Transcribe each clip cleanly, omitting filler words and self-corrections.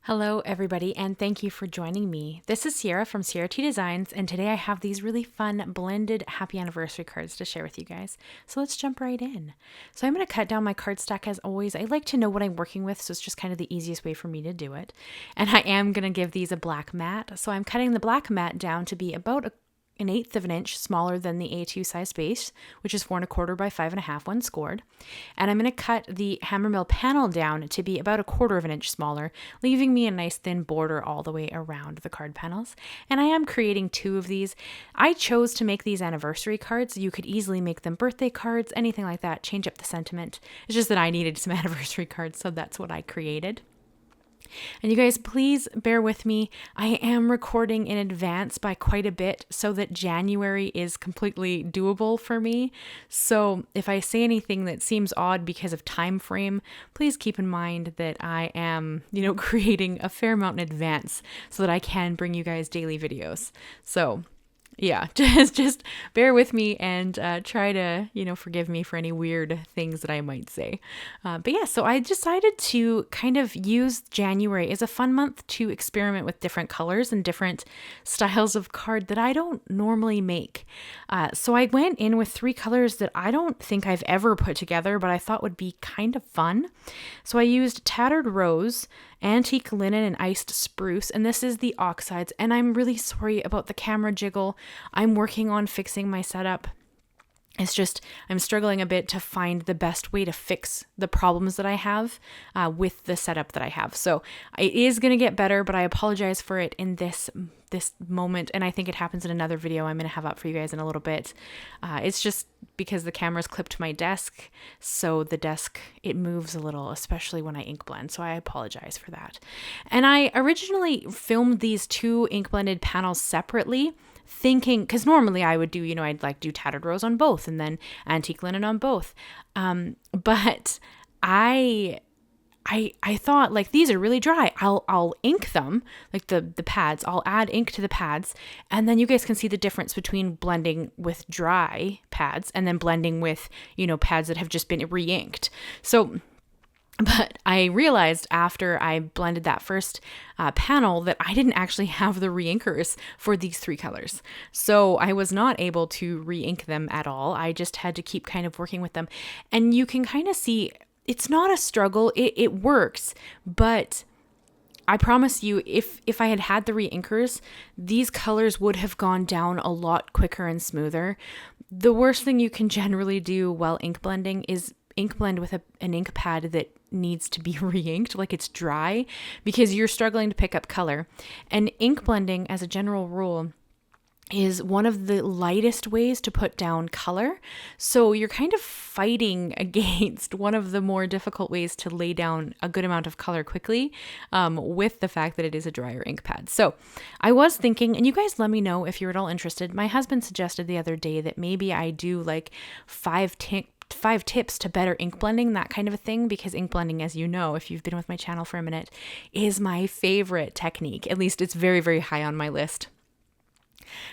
Hello everybody, and thank you for joining me. This is Ciara from Ciara T Designs, and today I have these really fun blended happy anniversary cards to share with you guys. So let's jump right in. So I'm going to cut down my cardstock as always. I like to know what I'm working with, so it's just kind of the easiest way for me to do it. And I am going to give these a black mat. So I'm cutting the black mat down to be about an eighth of an inch smaller than the A2 size base, which is 4 1/4 by 5 1/2 when scored. And I'm going to cut the HammerMill panel down to be about 1/4 of an inch smaller, leaving me a nice thin border all the way around the card panels. And I am creating 2 of these. I chose to make these anniversary cards. You could easily make them birthday cards, anything like that, change up the sentiment. It's just that I needed some anniversary cards, so that's what I created. And you guys, please bear with me. I am recording in advance by quite a bit so that January is completely doable for me. So if I say anything that seems odd because of time frame, please keep in mind that I am, creating a fair amount in advance so that I can bring you guys daily videos. So yeah, just bear with me and try to, forgive me for any weird things that I might say. But yeah, so I decided to kind of use January as a fun month to experiment with different colors and different styles of card that I don't normally make. So I went in with 3 colors that I don't think I've ever put together, but I thought would be kind of fun. So I used Tattered Rose, Antique Linen, and Iced Spruce, and this is the Oxides. And I'm really sorry about the camera jiggle. I'm working on fixing my setup. It's just, I'm struggling a bit to find the best way to fix the problems that I have with the setup that I have. So it is going to get better, but I apologize for it in this moment. And I think it happens in another video I'm going to have up for you guys in a little bit. It's just because the camera's clipped to my desk. So the desk, it moves a little, especially when I ink blend. So I apologize for that. And I originally filmed these 2 ink blended panels separately, thinking, because normally I would do, I'd like do Tattered Rose on both and then Antique Linen on both. But I thought, like, these are really dry. I'll ink them, like the pads. I'll add ink to the pads, and then you guys can see the difference between blending with dry pads and then blending with, pads that have just been re-inked. But I realized after I blended that first panel that I didn't actually have the re-inkers for these 3 colors. So I was not able to re-ink them at all. I just had to keep kind of working with them. And you can kind of see it's not a struggle. It works, but I promise you, if I had the re-inkers, these colors would have gone down a lot quicker and smoother. The worst thing you can generally do while ink blending is ink blend with an ink pad that needs to be re-inked, like it's dry, because you're struggling to pick up color. And ink blending, as a general rule, is one of the lightest ways to put down color. So you're kind of fighting against one of the more difficult ways to lay down a good amount of color quickly, with the fact that it is a drier ink pad. So I was thinking, and you guys let me know if you're at all interested. My husband suggested the other day that maybe I do like 5 tips to better ink blending, that kind of a thing, because ink blending, as you know, if you've been with my channel for a minute, is my favorite technique. At least it's very, very high on my list.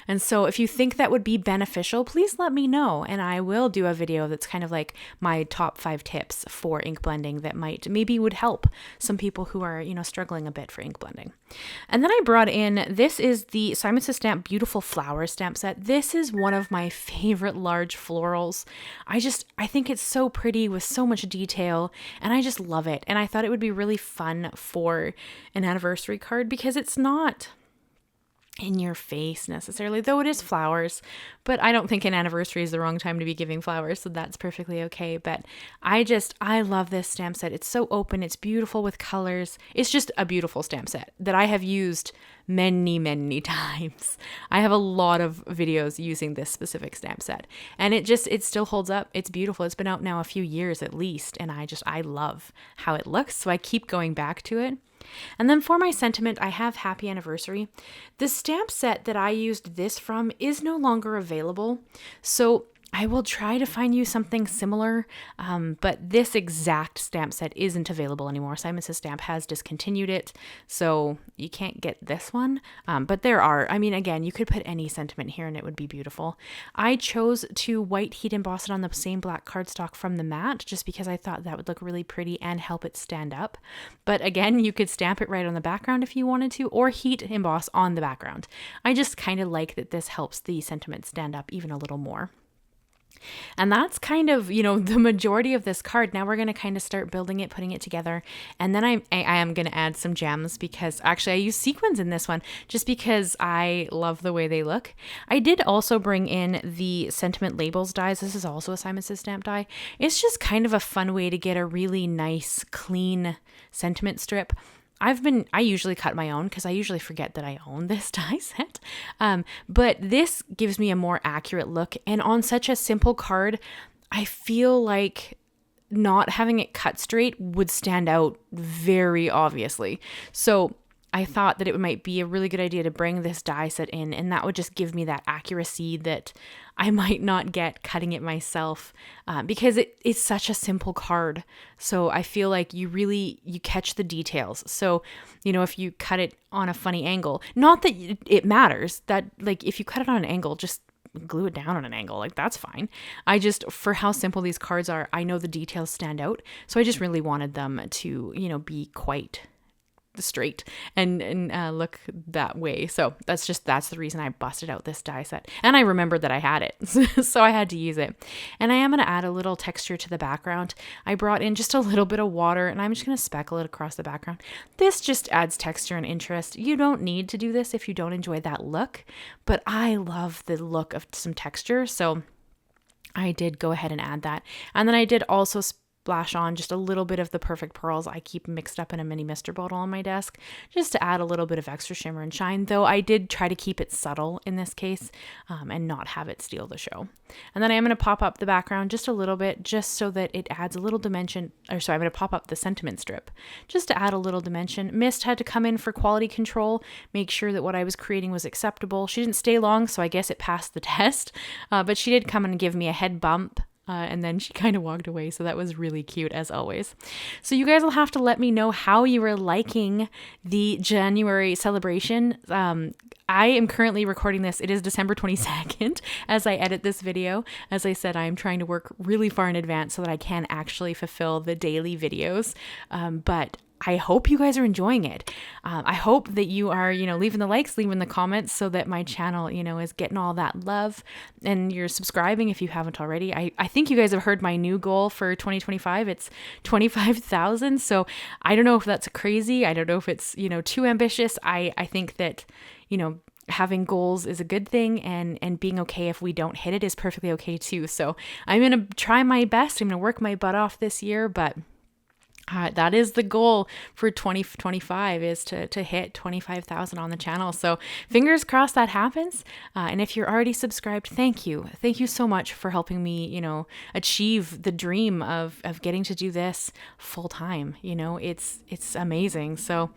And so if you think that would be beneficial, please let me know, and I will do a video that's kind of like my top 5 tips for ink blending that maybe would help some people who are, struggling a bit for ink blending. And then I brought in, this is the Simon Says Stamp Beautiful Flower stamp set. This is one of my favorite large florals. I think it's so pretty with so much detail, and I just love it. And I thought it would be really fun for an anniversary card because it's not in your face necessarily, though it is flowers, but I don't think an anniversary is the wrong time to be giving flowers, so that's perfectly okay. But I love this stamp set. It's so open, it's beautiful with colors. It's just a beautiful stamp set that I have used many, many times. I have a lot of videos using this specific stamp set, and it still holds up. It's beautiful. It's been out now a few years at least, and I love how it looks, so I keep going back to it. And then for my sentiment, I have Happy Anniversary. The stamp set that I used this from is no longer available. So I will try to find you something similar, but this exact stamp set isn't available anymore. Simon Says Stamp has discontinued it, so you can't get this one. But there are, I mean, again, you could put any sentiment here and it would be beautiful. I chose to white heat emboss it on the same black cardstock from the mat, just because I thought that would look really pretty and help it stand up. But again, you could stamp it right on the background if you wanted to, or heat emboss on the background. I just kind of like that this helps the sentiment stand up even a little more. And that's kind of, the majority of this card. Now we're going to kind of start building it, putting it together. And then I am going to add some gems, because actually I use sequins in this one just because I love the way they look. I did also bring in the sentiment labels dies. This is also a Simon Says Stamp die. It's just kind of a fun way to get a really nice, clean sentiment strip. I usually cut my own because I usually forget that I own this die set. But this gives me a more accurate look. And on such a simple card, I feel like not having it cut straight would stand out very obviously. So I thought that it might be a really good idea to bring this die set in, and that would just give me that accuracy that I might not get cutting it myself, because it's such a simple card. So I feel like you catch the details. So, if you cut it on a funny angle, not that it matters, that like if you cut it on an angle, just glue it down on an angle, like that's fine. For how simple these cards are, I know the details stand out. So I just really wanted them to, be quite straight and look that way. So that's the reason I busted out this die set, and I remembered that I had it so I had to use it. And I am going to add a little texture to the background. I brought in just a little bit of water, and I'm just going to speckle it across the background. This just adds texture and interest. You don't need to do this if you don't enjoy that look, but I love the look of some texture, so I did go ahead and add that. And then I did also splash on just a little bit of the Perfect Pearls I keep mixed up in a mini mister bottle on my desk, just to add a little bit of extra shimmer and shine, though I did try to keep it subtle in this case, and not have it steal the show. And then I'm going to pop up the background just a little bit, just so that it adds a little dimension, I'm going to pop up the sentiment strip just to add a little dimension. Mist had to come in for quality control, make sure that what I was creating was acceptable. She didn't stay long, so I guess it passed the test, but she did come and give me a head bump. And then she kind of walked away. So that was really cute, as always. So you guys will have to let me know how you were liking the January celebration. I am currently recording this. It is December 22nd as I edit this video. As I said, I'm trying to work really far in advance so that I can actually fulfill the daily videos. But I hope you guys are enjoying it. I hope that you are, leaving the likes, leaving the comments, so that my channel, is getting all that love, and you're subscribing if you haven't already. I think you guys have heard my new goal for 2025. It's 25,000. So I don't know if that's crazy. I don't know if it's, too ambitious. I think that, having goals is a good thing, and being okay if we don't hit it is perfectly okay too. So I'm going to try my best. I'm going to work my butt off this year, but that is the goal for 2025, is to hit 25,000 on the channel. So fingers crossed that happens. And if you're already subscribed, thank you. Thank you so much for helping me, achieve the dream of getting to do this full time. It's amazing. So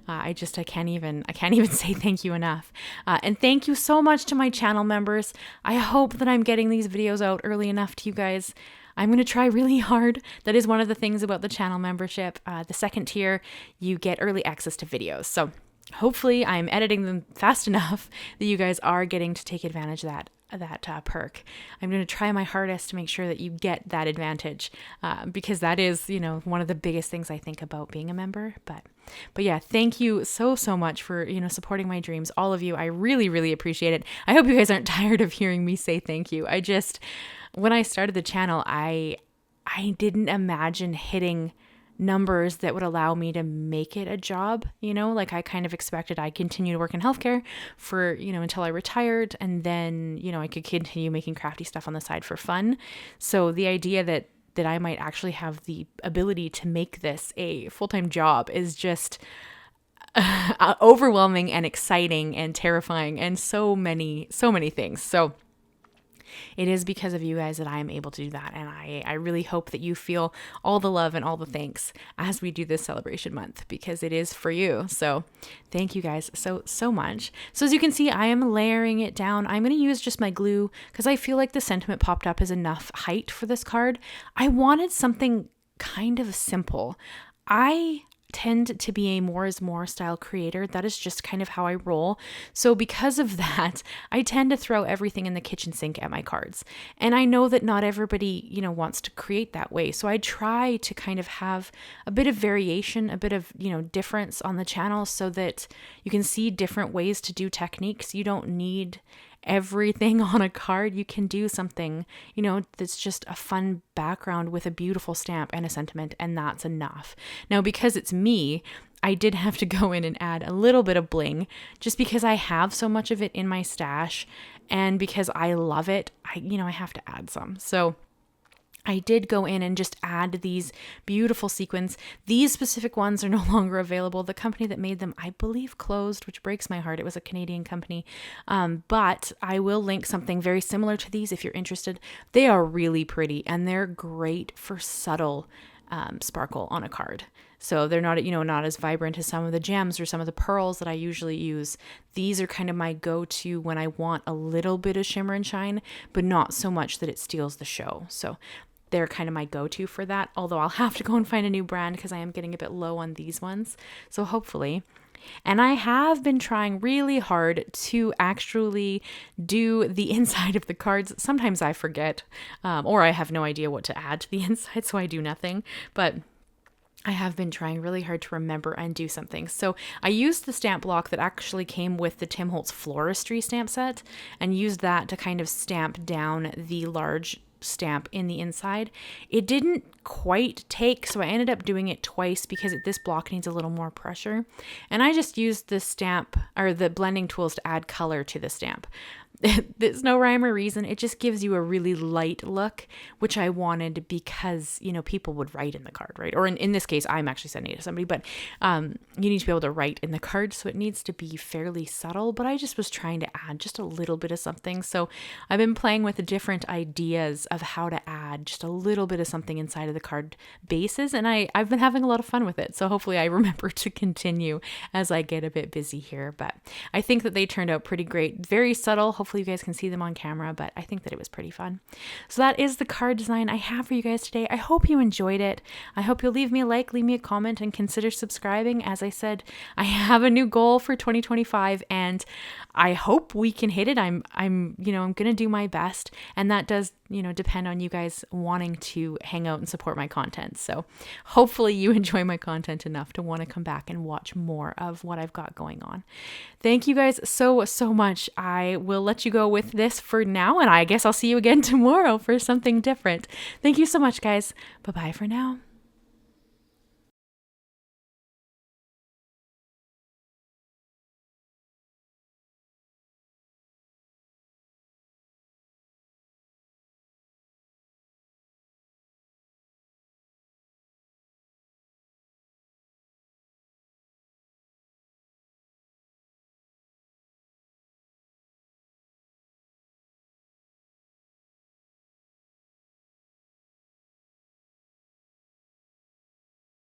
I can't even say thank you enough. And thank you so much to my channel members. I hope that I'm getting these videos out early enough to you guys. I'm going to try really hard. That is one of the things about the channel membership. The second tier, you get early access to videos. So hopefully I'm editing them fast enough that you guys are getting to take advantage of that perk. I'm going to try my hardest to make sure that you get that advantage, because that is, one of the biggest things I think about being a member. But yeah, thank you so much for, supporting my dreams. All of you. I really, really appreciate it. I hope you guys aren't tired of hearing me say thank you. When I started the channel, I didn't imagine hitting numbers that would allow me to make it a job. I kind of expected I'd continue to work in healthcare for, until I retired, and then, I could continue making crafty stuff on the side for fun. So the idea that I might actually have the ability to make this a full-time job is just overwhelming and exciting and terrifying and so many things. So It is because of you guys that I am able to do that. And I really hope that you feel all the love and all the thanks as we do this celebration month, because it is for you. So thank you guys so much. So as you can see, I am layering it down. I'm going to use just my glue because I feel like the sentiment popped up is enough height for this card. I wanted something kind of simple. I tend to be a more is more style creator. That is just kind of how I roll. So because of that, I tend to throw everything in the kitchen sink at my cards. And I know that not everybody, wants to create that way. So I try to kind of have a bit of variation, a bit of, difference on the channel so that you can see different ways to do techniques. You don't need everything on a card. You can do something, that's just a fun background with a beautiful stamp and a sentiment, and that's enough. Now, because it's me, I did have to go in and add a little bit of bling just because I have so much of it in my stash, and because I love it, I have to add some. So I did go in and just add these beautiful sequins. These specific ones are no longer available. The company that made them, I believe, closed, which breaks my heart. It was a Canadian company. But I will link something very similar to these if you're interested. They are really pretty and they're great for subtle sparkle on a card. So they're not, not as vibrant as some of the gems or some of the pearls that I usually use. These are kind of my go-to when I want a little bit of shimmer and shine, but not so much that it steals the show. So they're kind of my go-to for that, although I'll have to go and find a new brand because I am getting a bit low on these ones. So hopefully. And I have been trying really hard to actually do the inside of the cards. Sometimes I forget, or I have no idea what to add to the inside, so I do nothing. But I have been trying really hard to remember and do something. So I used the stamp block that actually came with the Tim Holtz Floristry stamp set and used that to kind of stamp down the large stamp in the inside. It didn't quite take, so I ended up doing it twice because this block needs a little more pressure. And I just used the stamp or the blending tools to add color to the stamp. There's no rhyme or reason. It just gives you a really light look, which I wanted because, people would write in the card, right? Or in this case, I'm actually sending it to somebody, but you need to be able to write in the card. So it needs to be fairly subtle, but I just was trying to add just a little bit of something. So I've been playing with the different ideas of how to add just a little bit of something inside of the card bases. And I've been having a lot of fun with it. So hopefully I remember to continue as I get a bit busy here, but I think that they turned out pretty great. Very subtle. Hopefully you guys can see them on camera, but I think that it was pretty fun. So that is the card design I have for you guys today. I hope you enjoyed it. I hope you'll leave me a like, leave me a comment, and consider subscribing. As I said, I have a new goal for 2025 and I hope we can hit it. I'm going to do my best, and that does, depend on you guys wanting to hang out and support my content. So hopefully you enjoy my content enough to want to come back and watch more of what I've got going on. Thank you guys so much. I will let you go with this for now, and I guess I'll see you again tomorrow for something different. Thank you so much, guys. Bye-bye for now.